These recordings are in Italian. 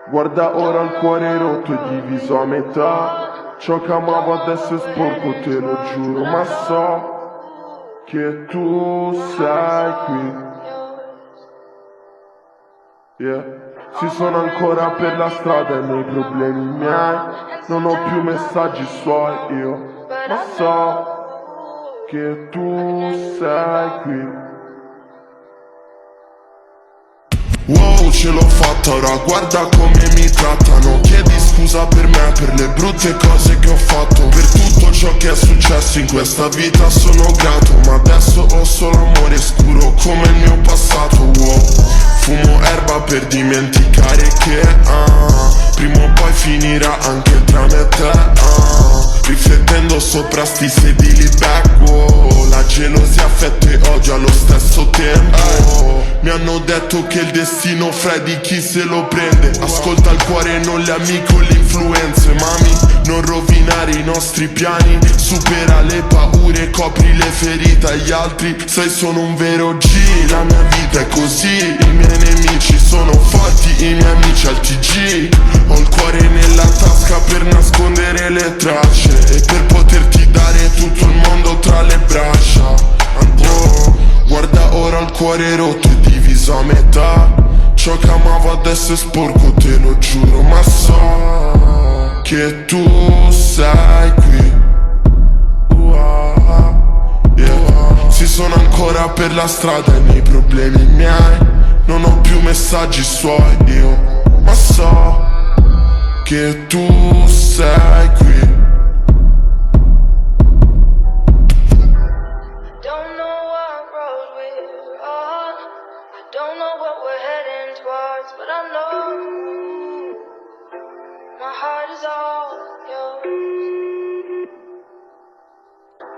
Guarda ora il cuore rotto e diviso a metà. Ciò che amavo adesso è sporco, te lo giuro, ma so che tu sei qui. Yeah. Si sono ancora per la strada i miei problemi miei. Non ho più messaggi suoi io, ma so che tu sei qui. Wow, ce l'ho fatta, ora guarda come mi trattano. Chiedi scusa per me, per le brutte cose che ho fatto. Per tutto ciò che è successo in questa vita sono grato. Ma adesso ho solo amore scuro come il mio passato. Wow, fumo erba per dimenticare che prima o poi finirà anche tra me e te. Riflettendo sopra sti sedili back, wow. La gelosia, affetto e odio allo stesso tempo. Mi hanno detto che il destino fra di chi se lo prende. Ascolta il cuore, non le amiche o le influenze. Mami, non rovinare i nostri piani. Supera le paure, copri le ferite agli altri. Sai, sono un vero G, la mia vita è così. I miei nemici sono forti, i miei amici al TG. Ho il cuore nella tasca per nascondere le tracce e per poterti dare tutto il mondo tra le braccia. Andiamo. Guarda ora il cuore rotto e diviso a metà. Ciò che amavo adesso è sporco, te lo giuro, ma so che tu sei qui. Yeah. Si sono ancora per la strada i miei problemi miei. Non ho più messaggi suoi io, ma so che tu sei qui. Don't know what we're heading towards, but I know my heart is all yours.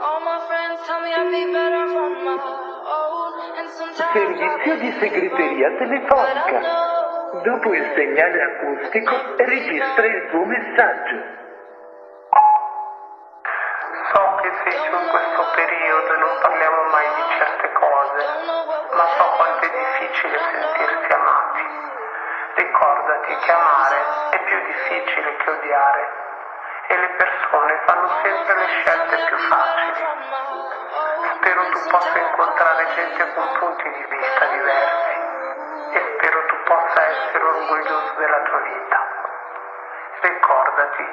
All my friends tell me I'd be better on my own, and sometimes Servizio di segreteria telefonica. Dopo il segnale acustico, registra il tuo messaggio. So che sei giù in questo periodo e non parliamo mai di certe cose, ma so quanto è difficile sentirsi amati. Ricordati che amare è più difficile che odiare e le persone fanno sempre le scelte più facili. Spero tu possa incontrare gente con punti di vista diversi e spero tu possa essere orgoglioso della tua vita. Ricordati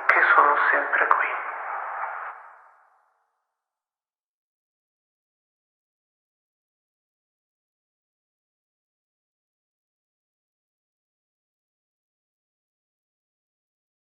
che sono sempre qui.